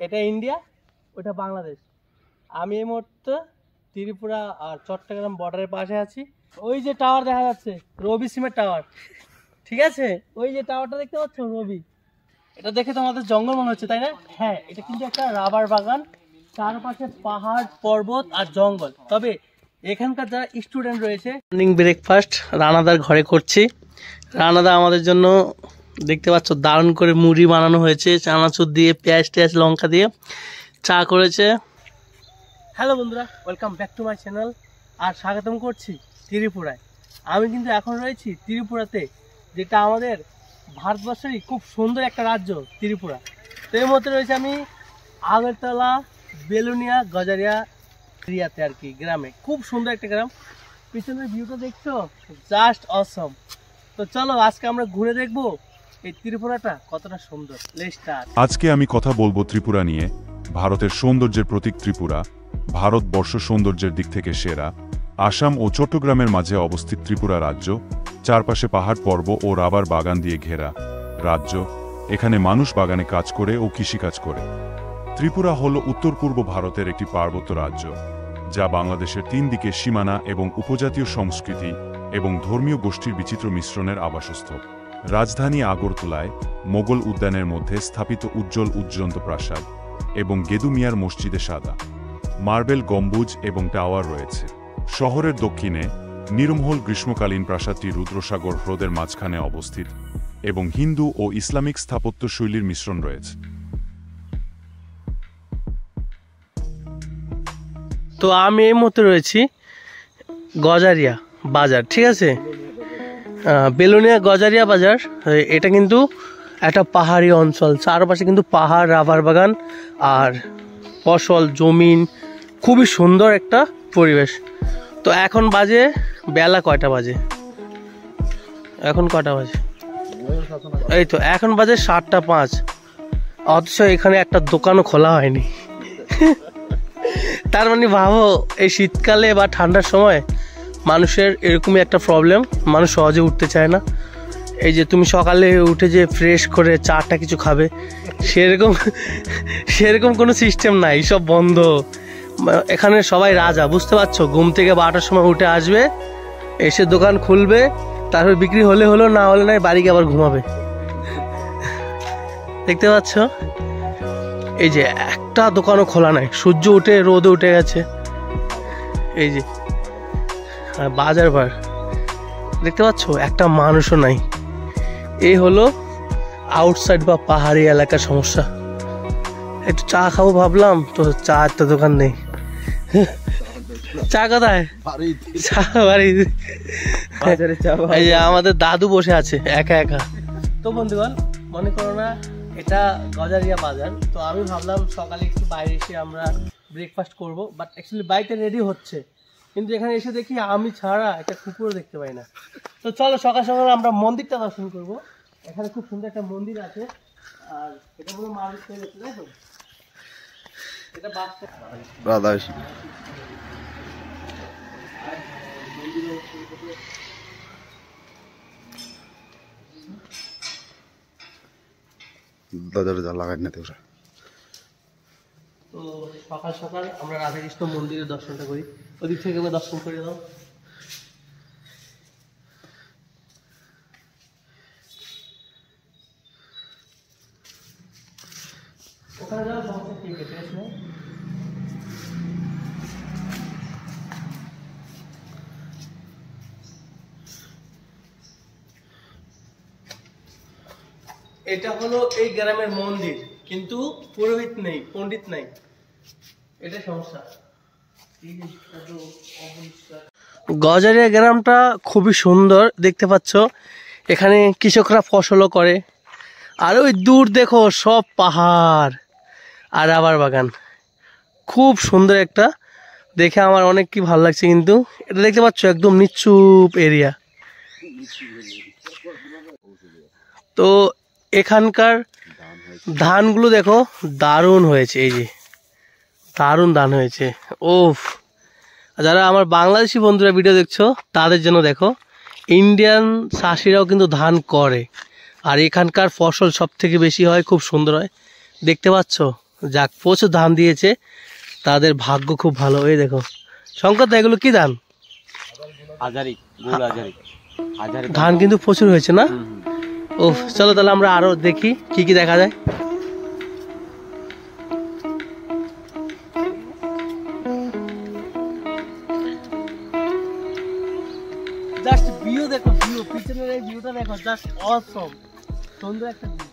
এটা ইন্ডিয়া, ওটা বাংলাদেশ। আমি এই মুহূর্তে ত্রিপুরা আর চট্টগ্রাম বর্ডারের পাশে আছি। ওই যে টাওয়ার দেখা যাচ্ছে, রবি সিমের টাওয়ার, ঠিক আছে? ওই যে টাওয়ারটা দেখতে পাচ্ছ, রবি। এটা দেখে তো আমাদের জঙ্গল মনে হচ্ছে, তাই না? হ্যাঁ, এটা কিন্তু একটা রাবার বাগান, চারপাশে পাহাড়, পর্বত আর জঙ্গল। তবে এখানকার যারা স্টুডেন্ট রয়েছে, মর্নিং ব্রেকফাস্ট রানাদার ঘরে করছি। রানাদা আমাদের জন্য দেখতে পাচ্ছ দারুণ করে মুড়ি বানানো হয়েছে, চানাচুর দিয়ে, পেঁয়াজ টেয়াজ লঙ্কা দিয়ে চা করেছে। হ্যালো বন্ধুরা, welcome back to my channel. আর স্বাগতম করছি ত্রিপুরায়। আমি কিন্তু এখন রয়েছি ত্রিপুরাতে, যেটা আমাদের ভারতবর্ষেরই খুব সুন্দর একটা রাজ্য ত্রিপুরা। তো এর মধ্যে রয়েছে আমি আগরতলা, বেলুনিয়া, গজারিয়া এরিয়াতে আর কি, গ্রামে। খুব সুন্দর একটা গ্রাম। পিছনের ভিউটা দেখছো, জাস্ট অসম। তো চলো আজকে আমরা ঘুরে দেখবো এই ত্রিপুরাটা কতটা সুন্দর। Let's start. আজকে আমি কথা বলবো ত্রিপুরা নিয়ে। ভারতের সৌন্দর্যের প্রতীক ত্রিপুরা, ভারতবর্ষ সৌন্দর্যের দিক থেকে সেরা। আসাম ও চট্টগ্রামের মাঝে অবস্থিত ত্রিপুরা রাজ্য, চারপাশে পাহাড় পর্বত ও রাবার বাগান দিয়ে ঘেরা রাজ্য। এখানে মানুষ বাগানে কাজ করে ও কৃষিকাজ করে। ত্রিপুরা হল উত্তর পূর্ব ভারতের একটি পার্বত্য রাজ্য, যা বাংলাদেশের 3 দিকে সীমানা এবং উপজাতীয় সংস্কৃতি এবং ধর্মীয় গোষ্ঠীর বিচিত্র মিশ্রণের আবাসস্থল। রাজধানী আগরতলায় মোগল উদ্যানের মধ্যে স্থাপিত উজ্জ্বল উজ্জ্বলন্ত প্রাসাদ এবং গেদু মিয়ার মসজিদে সাদা মার্বেল গম্বুজ এবং টাওয়ার রয়েছে। শহরের দক্ষিণে নির্মহল গ্রীষ্মকালীন প্রাসাদটি রুদ্রসাগর হ্রদের মাঝখানে অবস্থিত এবং হিন্দু ও ইসলামিক স্থাপত্য শৈলীর মিশ্রণ রয়েছে। তো আমি এই মুহূর্তে রয়েছি গজারিয়া বাজার, ঠিক আছে? বেলুনিয়া গজারিয়া বাজার। এটা কিন্তু একটা পাহাড়ি অঞ্চল, চারপাশে কিন্তু পাহাড়, রাবার বাগান আর ফসল জমিন, খুবই সুন্দর একটা পরিবেশ। তো এখন বাজে বেলা কয়টা বাজে? এখন কয়টা বাজে? এই তো এখন বাজে 7:05। অথচ এখানে একটা দোকানও খোলা হয়নি। তার মানে ভাবো, এই শীতকালে বা ঠান্ডার সময় মানুষের এরকমই একটা প্রবলেম, মানুষ সহজে উঠতে চায় না। এই যে তুমি সকালে উঠে যে ফ্রেশ করে চাটা কিছু খাবে, সেরকম কোনো সিস্টেম নাই, সব বন্ধ। এখানে সবাই রাজা, বুঝতে পারছো? ঘুম থেকে 12টার সময় উঠে আসবে, এসে দোকান খুলবে, তারপর বিক্রি হলে হলো, না হলে নাই, বাড়ি গিয়ে আবার ঘুমাবে। দেখতে পাচ্ছ, এই যে একটা দোকানও খোলা নাই, সূর্য উঠে রোদে উঠে গেছে। এই যে বাজার ভার দেখতে পাচ্ছ, একটা মানুষও নাই। এই হলো আউটসাইড বা পাহাড়ি এলাকার সমস্যা। একটু চা খাবো ভাবলাম, তো চা একটা দোকান নেই। চা কোথায়? চা বাড়ি। এই যে আমাদের দাদু বসে আছে একা একা। তো বন্ধুগণ, মনে করো না এটা গজারিয়া বাজার। তো আমি ভাবলাম সকালে একটু বাইরে এসে আমরা ব্রেকফাস্ট করব, বাট অ্যাকচুয়ালি বাড়িতে রেডি হচ্ছে, কিন্তু এখানে এসে দেখি আমি ছাড়া একটা কুকুরও দেখতে পাই না। তো চলো সকাল সকাল আমরা মন্দিরটা দর্শন করব। এখানে খুব সুন্দর একটা মন্দির আছে, আর এটা পুরো মার্কেট হয়ে গেছে, তাই তো? এটা বাচ্চা তো সকাল সকাল আমরা রাধাকৃষ্ণ মন্দিরের দর্শনটা করি। ওদিক থেকে দর্শন করে দাও। ওখানে যাও, সমস্যা ঠিক আছে। এটা হলো এই গ্রামের মন্দির, কিন্তু পুরোহিত নেই, পণ্ডিত নাই, এটা সমস্যা। গজারিয়া গ্রামটা খুবই সুন্দর, দেখতে পাচ্ছ। এখানে কৃষকরা ফসলও করে, আর ওই দূর দেখো সব পাহাড় আর রাবার বাগান। খুব সুন্দর একটা, দেখে আমার অনেক কি ভালো লাগছে। কিন্তু এটা দেখতে পাচ্ছ একদম নিচুপ এরিয়া। তো এখানকার ধানগুলো দেখো দারুণ হয়েছে, এই যে দারুণ ধান হয়েছে। ওফ, যারা আমার বাংলাদেশি বন্ধুরা ভিডিও দেখছো তাদের জন্য দেখো, ইন্ডিয়ান চাষিরাও কিন্তু ধান করে, আর এখানকার ফসল সব থেকে বেশি হয়, খুব সুন্দর হয়। দেখতে পাচ্ছ যাক, প্রচুর ধান দিয়েছে, তাদের ভাগ্য খুব ভালো। এই দেখো শঙ্কর দা, এগুলো কি ধান? ধান কিন্তু প্রচুর হয়েছে না? ও চলো তাহলে আমরা আরো দেখি কি কি দেখা যায়। জাস্ট ভিউ দেখো, ভিউ পিছনের এই ভিউটা দেখো, জাস্ট অসম, সুন্দর একটা ভিউ।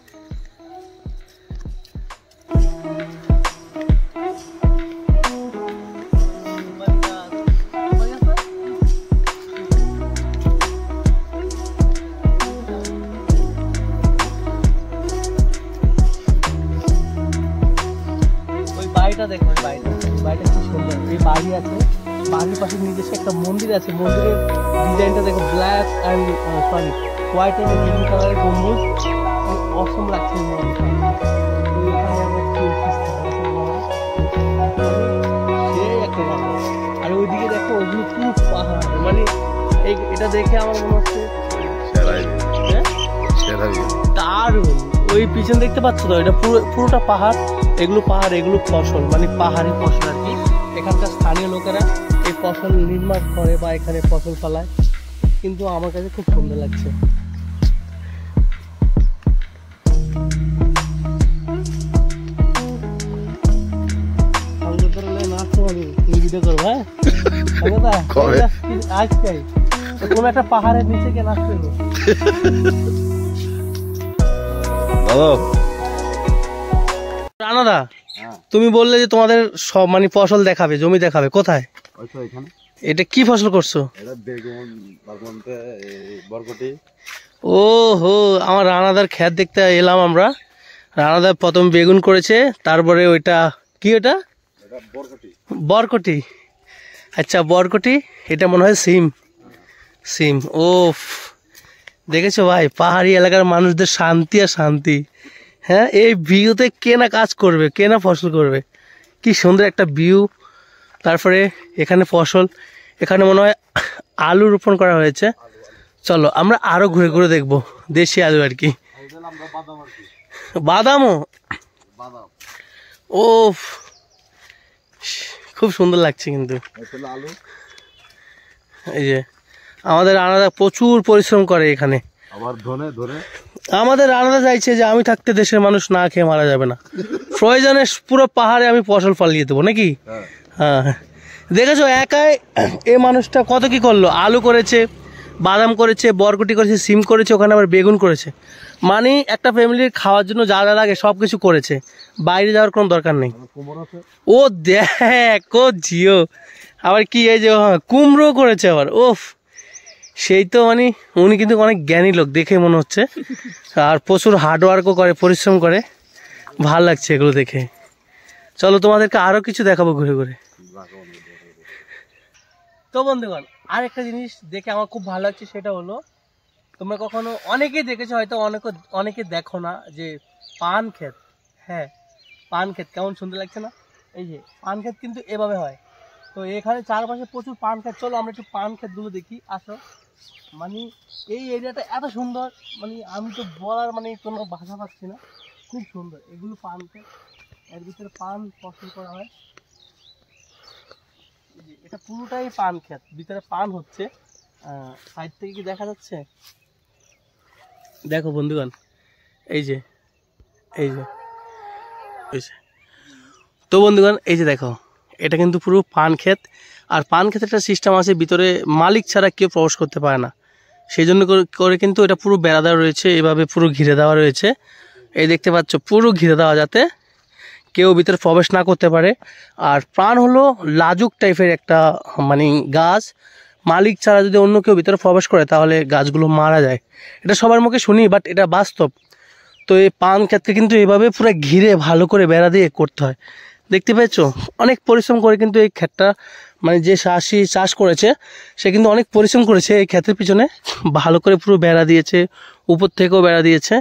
বাড়িটা দেখো, বাড়িটা কি সুন্দর। এই বাড়ি আছে, বাড়ির পাশে নিজস্ব একটা মন্দির আছে, মন্দিরের ডিজাইনটা দেখো, black and sorry white and green কালারের গম্বুজ, অসম লাগছে। আর ওইদিকে দেখো, ওগুলো পুরো পাহাড়, মানে এটা দেখে আমার মনে হচ্ছে দারুণ। ওই পিছন দেখতে পাচ্ছ তো, এটা পুরোটা পাহাড়, এগুলো পাহাড়, এগুলো ফসল, মানে পাহাড়ি ফসল আর কি। এখানকার স্থানীয় লোকেরা এই ফসল নির্মাণ করে বা এখানে ফসল ফলায়, কিন্তু আমার কাছে খুব সুন্দর লাগছে। ভিডিও করবো, হ্যাঁ আজকে কোন একটা পাহাড়ের নিচে গিয়ে নাচতে হবে। রানাদা, তুমি বললে যে তোমাদের সব মানে ফসল দেখাবে, জমি দেখাবে, কোথায়? এটা কি ফসল করছো? ও হো, আমার রানাদার ক্ষেত দেখতে এলাম আমরা। রানাদার প্রথম বেগুন করেছে, তারপরে ওইটা কি, ওটা বরকটি। আচ্ছা বরকটি, এটা মনে হয় সিম। সিম, ও দেখেছো ভাই, পাহাড়ি এলাকার মানুষদের শান্তি আর শান্তি। হ্যাঁ, এই ভিউতে কে না কাজ করবে, কে না ফসল করবে, কি সুন্দর একটা ভিউ। তারপরে এখানে ফসল, এখানে মনে হয় আলু রোপণ করা হয়েছে। চলো আমরা আরো ঘুরে ঘুরে দেখবো, দেশি আলু আর কি। বাদামও, ও খুব সুন্দর লাগছে কিন্তু। এই যে আমাদের রানাদা প্রচুর পরিশ্রম করে এখানে। আমাদের রানাদা চাইছে যে আমি থাকতে দেশের মানুষ না খেয়ে মারা যাবে না, প্রয়োজনে পুরো পাহাড়ে আমি ফসল ফলিয়ে দেবো নাকি। হ্যাঁ, দেখেছো একাই এই মানুষটা কত কি করলো, আলু করেছে, বাদাম করেছে, বরকটি করেছে, সিম করেছে, ওখানে আবার বেগুন করেছে। মানে একটা ফ্যামিলির খাওয়ার জন্য যা যা লাগে সব কিছু করেছে, বাইরে যাওয়ার কোনো দরকার নেই। ও দেখ, ও জিও আবার কি, এই যে কুমড়ো করেছে আবার, ওফ সেই তো, মানে উনি কিন্তু অনেক জ্ঞানী লোক দেখে মনে হচ্ছে, আর প্রচুর হার্ডওয়ার্কও করে, পরিশ্রম করে, ভাল লাগছে এগুলো দেখে। চলো তোমাদেরকে আরো কিছু দেখাবো ঘুরে ঘুরে। তো বন্ধুগণ, আর একটা জিনিস দেখে আমার খুব ভালো লাগছে, সেটা হলো তোমরা কখনো অনেকেই দেখেছো, হয়তো অনেকে দেখো না, যে পান ক্ষেত। হ্যাঁ, পান ক্ষেত কেমন সুন্দর লাগছে না? এই যে পান ক্ষেত কিন্তু এভাবে হয়। তো এখানে চারপাশে প্রচুর পান ক্ষেত। চলো আমরা একটু পান ক্ষেতগুলো দেখি, আসো। মানে এই এরিয়াটা এত সুন্দর, মানে আমি তো বলার মানে কোনো ভাষা পাচ্ছি না, খুব সুন্দর। এগুলো পান ক্ষেত, এর ভিতরে পান ফসল করা হয়। এটা পুরোটাই পান ক্ষেত, ভিতরে পান হচ্ছে। সাইড থেকে কি দেখা যাচ্ছে? দেখো বন্ধুগণ, এই যে এই যে তো বন্ধুগণ, এই যে দেখো, এটা কিন্তু পুরো পান ক্ষেত। আর পান ক্ষেতের একটা সিস্টেম আছে, ভিতরে মালিক ছাড়া কেউ প্রবেশ করতে পারে না, সেই জন্য করে কিন্তু এটা পুরো বেড়া দেওয়া রয়েছে, এভাবে পুরো ঘিরে দেওয়া রয়েছে। এই দেখতে পাচ্ছ, পুরো ঘিরে দেওয়া, যাতে কেউ ভিতরে প্রবেশ না করতে পারে। আর পান হলো লাজুক টাইপের একটা মানে গাছ, মালিক ছাড়া যদি অন্য কেউ ভিতরে প্রবেশ করে তাহলে গাছগুলো মারা যায়। এটা সবার মুখে শুনি, বাট এটা বাস্তব। তো এই পান ক্ষেতকে কিন্তু এভাবে পুরো ঘিরে ভালো করে বেড়া দিয়ে করতে হয়। দেখতে পেয়েছো, অনেক পরিশ্রম করে কিন্তু এই ক্ষেতটা, মানে যে চাষি চাষ করেছে সে কিন্তু অনেক পরিশ্রম করেছে এই ক্ষেতের পিছনে, ভালো করে পুরো বেড়া দিয়েছে, উপর থেকেও বেড়া দিয়েছে,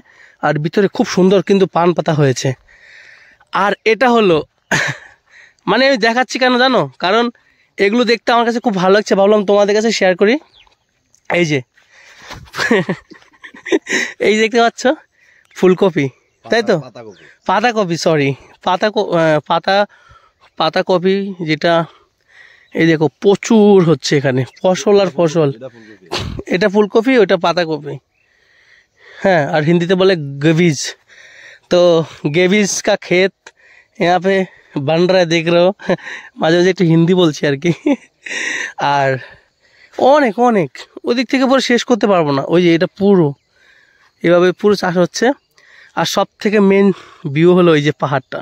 আর ভিতরে খুব সুন্দর কিন্তু পান পাতা হয়েছে। আর এটা হলো মানে আমি দেখাচ্ছি কেন জানো, কারণ এগুলো দেখতে আমার কাছে খুব ভালো লাগছে, ভাবলাম তোমাদের কাছে শেয়ার করি। এই যে এই দেখতে পাচ্ছ ফুলকপি, তাই তো? পাতাকপি, সরি, পাতা পাতাকপি, যেটা এই দেখো প্রচুর হচ্ছে এখানে, ফসল আর ফসল। এটা ফুলকপি, ওটা পাতাকপি। हाँ, और हिंदी तो बोले गवीज। तो गेविज का खेत यहाँ पे बन रहा है, देख रहे हो। মাঝে মাঝে একটু হিন্দি বলছি আর কি। আর অনেক অনেক ওদিক থেকে পুরো শেষ করতে পারবো না। ওই যে এটা পুরো এভাবে পুরো চাষ হচ্ছে। আর সব থেকে মেন ভিউ হলো ওই যে পাহাড়টা,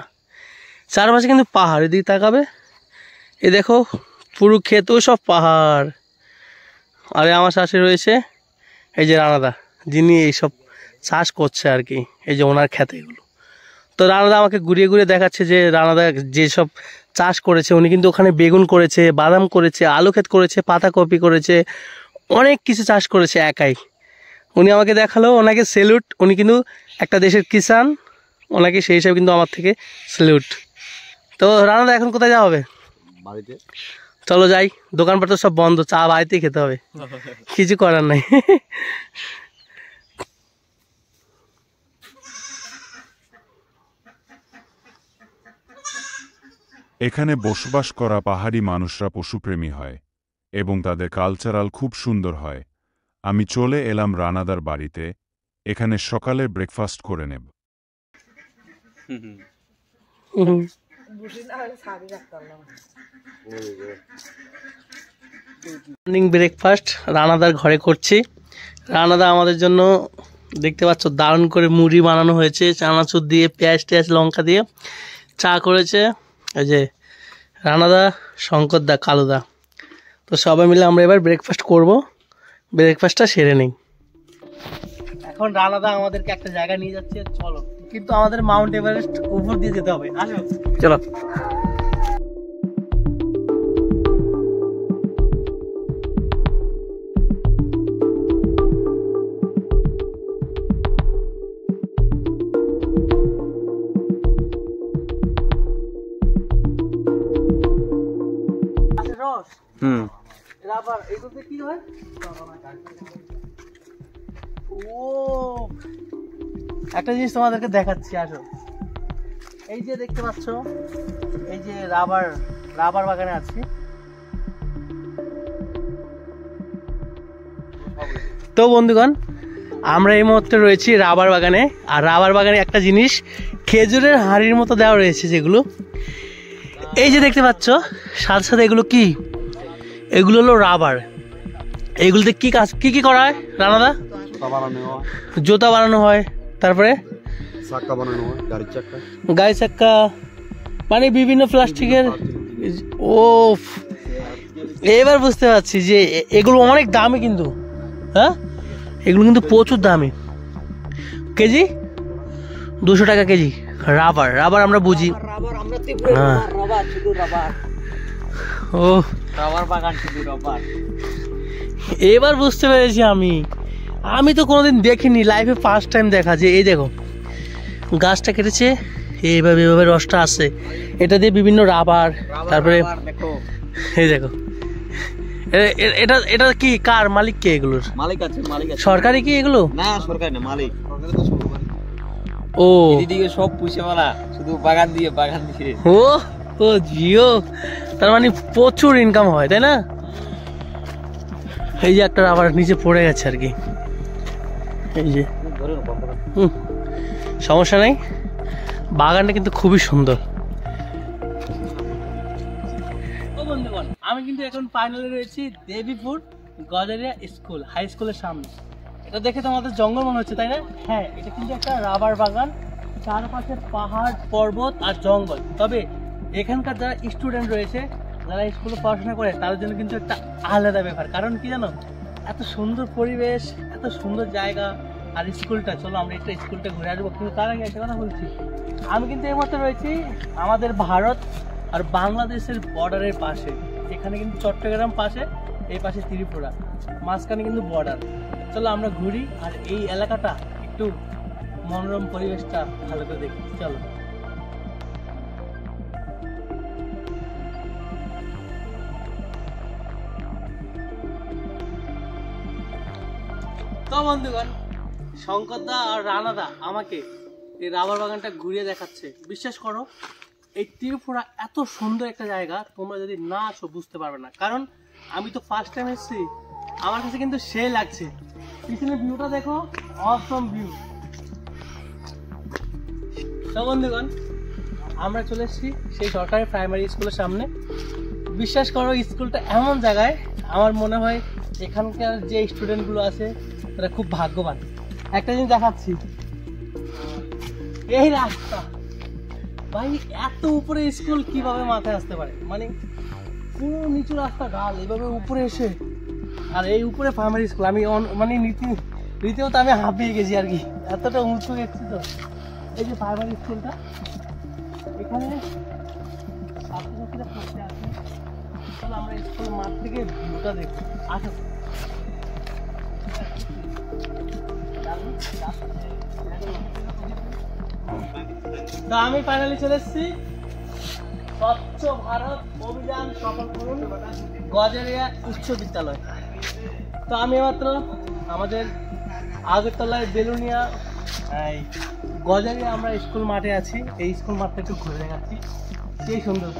চারপাশে কিন্তু পাহাড়। এদিকে তাকাবে, এ দেখো পুরো ক্ষেত, ওই সব পাহাড়। আর আমার শাশুড়ি রয়েছে এই যে রানাদা, যিনি এইসব চাষ করছে আর কি, এই যে ওনার ক্ষেত এগুলো। তো রানাদা আমাকে ঘুরিয়ে ঘুরিয়ে দেখাচ্ছে যে রানাদা যেসব চাষ করেছে, উনি কিন্তু ওখানে বেগুন করেছে, বাদাম করেছে, আলু ক্ষেত করেছে, পাতাকপি করেছে, অনেক কিছু চাষ করেছে একাই। উনি আমাকে দেখালো, ওনাকে স্যালুট। উনি কিন্তু একটা দেশের কিষান, ওনাকে সেই হিসাবে কিন্তু আমার থেকে স্যালুট। তো রানাদা এখন কোথায় যাওয়া হবে? বাড়িতে। চলো যাই, দোকানপাট তো সব বন্ধ, চা বাড়িতেই খেতে হবে, কিছু করার নাই। এখানে বসবাস করা পাহাড়ি মানুষরা পশুপ্রেমী হয় এবং তাদের কালচারাল খুব সুন্দর হয়। আমি চলে এলাম রানাদার বাড়িতে, এখানে সকালে ব্রেকফাস্ট করে নেব। মর্নিং ব্রেকফাস্ট রানাদার ঘরে করছি। রানাদা আমাদের জন্য দেখতে পাচ্ছ দারুণ করে মুড়ি বানানো হয়েছে, চানাচুর দিয়ে, পেঁয়াজ টেয়াজ লঙ্কা দিয়ে চা করেছে। এই যে রানাদা, শঙ্করদা, কালুদা। তো সবাই মিলে আমরা এবার ব্রেকফাস্ট করব। ব্রেকফাস্টটা সেরে নিই। এখন রানাদা আমাদেরকে একটা জায়গা নিয়ে যাচ্ছে, চলো। কিন্তু আমাদের মাউন্ট এভারেস্ট উপর দিয়ে যেতে হবে, আসো চলো। রাবার এগুলোতে কি হয়? ও, একটা জিনিস তোমাদেরকে দেখাচ্ছি, আসো। এই যে দেখতে পাচ্ছ, এই যে রাবার বাগানে আছি। তো বন্ধুগণ, আমরা এই মুহূর্তে রয়েছি রাবার বাগানে। আর রাবার বাগানে একটা জিনিস খেজুরের হাঁড়ির মতো দেওয়া রয়েছে, যেগুলো এই যে দেখতে পাচ্ছ, সাথে সাথে এগুলো কি, এগুলো হলো রাবার। এগুলোতে কি কাজ, কি কি করা হয় রানাদা? জুতা বানানো হয়, তারপরে চাক্কা বানানো হয়, গাড়ি চাক্কা, মানে বিভিন্ন প্লাস্টিকের। ও, এবার বুঝতে পারছি যে এগুলো অনেক দামি কিন্তু। হ্যাঁ, এগুলো কিন্তু প্রচুর দামি। কেজি 200 টাকা কেজি। রাবার, রাবার আমরা বুঝি। হ্যাঁ, ও রাবার বাগান, শুধু রাবার। এবার বুঝতে পেরেছি আমি তো কোনোদিন দেখিনি, লাইফে ফার্স্ট টাইম দেখা। যে এই দেখো গাছটা কেটেছে, এইভাবে এইভাবে রসটা আসছে, এটা দিয়ে বিভিন্ন রাবার। তারপরে এই দেখো, এটা এটা কি, কার মালিক, কে এগুলোর মালিক আছে? মালিক আছে। সরকারি কি এগুলো? না, সরকারি না, মালিক। ও, এদিকে সব পুষেওয়ালা, শুধু বাগান দিয়ে বাগান দিয়ে। ও ও জিও, তার মানে প্রচুর ইনকাম হয়, তাই না? এই যে একটা রাবার নিচে পড়ে গেছে আর কি, এই যে। সমস্যা নাই, বাগানটা কিন্তু খুবই সুন্দর। আমি কিন্তু এখন ফাইনালে রয়েছি দেবীপুর গজারিয়া স্কুল, হাই স্কুলের সামনে। এটা দেখে তো আমাদের জঙ্গল মনে হচ্ছে, তাই না? হ্যাঁ, এটা কিন্তু একটা রাবার বাগান, চারপাশে পাহাড়, পর্বত আর জঙ্গল। তবে এখানকার যারা স্টুডেন্ট রয়েছে, যারা স্কুলে পড়াশোনা করে, তাদের জন্য কিন্তু একটা আলাদা ব্যাপার। কারণ কি জানো, এত সুন্দর পরিবেশ, এত সুন্দর জায়গা, আর স্কুলটা, চলো আমরা একটা স্কুলটা ঘুরে আসবো। কিন্তু তার আগে একটা কথা বলছি, আমি কিন্তু এই মুহূর্তে রয়েছি আমাদের ভারত আর বাংলাদেশের বর্ডারের পাশে। এখানে কিন্তু চট্টগ্রাম পাশে, এই পাশে ত্রিপুরা, মাঝখানে কিন্তু বর্ডার। চলো আমরা ঘুরি আর এই এলাকাটা একটু মনোরম পরিবেশটা ভালো করে দেখি, চলো। তো বন্ধুগণ, শঙ্করদা আর রানাদা আমাকে এই রাবার বাগানটা ঘুরিয়ে দেখাচ্ছে। বিশ্বাস করো, এই ত্রিপুরা এত সুন্দর একটা জায়গা, তোমরা যদি না আসো বুঝতে পারবে না। কারণ আমি তো ফার্স্ট টাইম এসেছি, আমার কাছে কিন্তু সেই লাগছে। পিছনে ভিউটা দেখো, অসম ভিউ। তো বন্ধুগণ, আমরা চলে এসেছি সেই সরকারি প্রাইমারি স্কুলের সামনে। বিশ্বাস করো, স্কুলটা এমন জায়গায়, আমার মনে হয় এখানকার যে স্টুডেন্টগুলো আছে তারা খুব ভাগ্যবান। একটা জিনিস দেখাচ্ছি, এই রাস্তা ভাই, এত উপরে স্কুল কিভাবে মাথায় আসতে পারে? মানে পুরো নিচু রাস্তা ঢাল, এভাবে উপরে এসে, আর এই উপরে প্রাইমারি স্কুল। আমি মানে রীতিমতো আমি হাঁপিয়ে গেছি আর কি, এতটা উঁচু গেছি। তো এই যে প্রাইমারি স্কুলটা, এখানে ছাত্রছাত্রীরা পড়তে আসে। তাহলে আমরা স্কুল মাঠ থেকে ভিউটা দেখবো। আচ্ছা, তো আমি ফাইনালি চলে এসেছি স্বচ্ছ ভারত অভিযান সফল করুন গজারিয়া উচ্চ বিদ্যালয়। তো আমি মাত্র আমাদের আগরতলায় বেলুনিয়া এই গজারিয়া আমরা স্কুল মাঠে আছি। এই স্কুল মাঠটা একটু ঘুরে দেখাচ্ছি, সেই সুন্দর।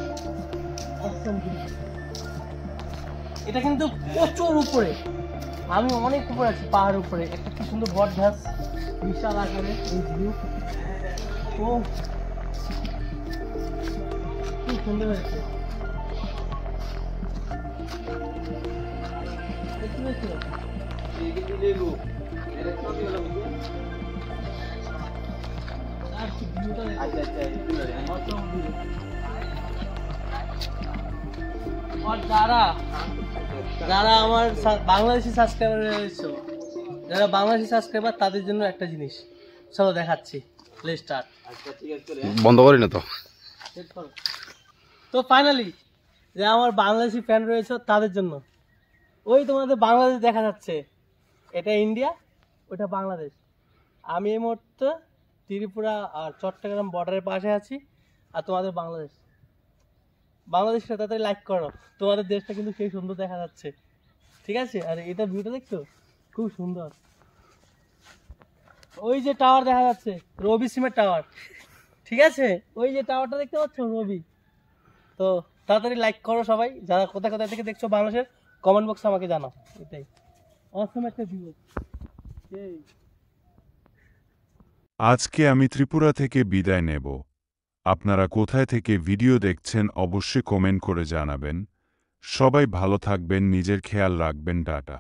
এটা কিন্তু প্রচুর উপরে, আমি অনেক উপরে আছি, পাহাড়ের উপরে। একটা কি সুন্দর বট গাছ, বিশাল আকারে এই ভিউ। ও খুব সুন্দর হয়েছে। যারা আমার বাংলাদেশি সাবস্ক্রাইবার রয়েছে, যারা বাংলাদেশি সাবস্ক্রাইবার, তাদের জন্য একটা জিনিস, চলো দেখাচ্ছি। বন্ধ করি না তো। তো ফাইনালি যে আমার বাংলাদেশি ফ্যান রয়েছে তাদের জন্য, ওই তোমাদের বাংলাদেশ দেখা যাচ্ছে, এটা ইন্ডিয়া, ওটা বাংলাদেশ। আমি এই মুহূর্তে ত্রিপুরা আর চট্টগ্রাম বর্ডারের পাশে আছি, আর তোমাদের বাংলাদেশ। বাংলাদেশটা তাড়াতাড়ি লাইক করো, তোমাদের দেশটা কিন্তু সেই সুন্দর দেখা যাচ্ছে, ঠিক আছে? আর এটা ভিউটা দেখছো, খুব সুন্দর। ওই যে টাওয়ার দেখা যাচ্ছে, রবি সিমের টাওয়ার, ঠিক আছে? ওই যে টাওয়ারটা দেখতে পাচ্ছ, রবি। তো তাড়াতাড়ি লাইক করো সবাই, যারা কোথায় কোথায় থেকে দেখছো বাংলাদেশের, কমেন্ট বক্সে আমাকে জানাও। এটাই অসম একটা ভিউ। আজকে আমি ত্রিপুরা থেকে বিদায় নেব। আপনারা কোথায় থেকে ভিডিও দেখছেন অবশ্যই কমেন্ট করে জানাবেন। সবাই ভালো থাকবেন, নিজের খেয়াল রাখবেন। টাটা।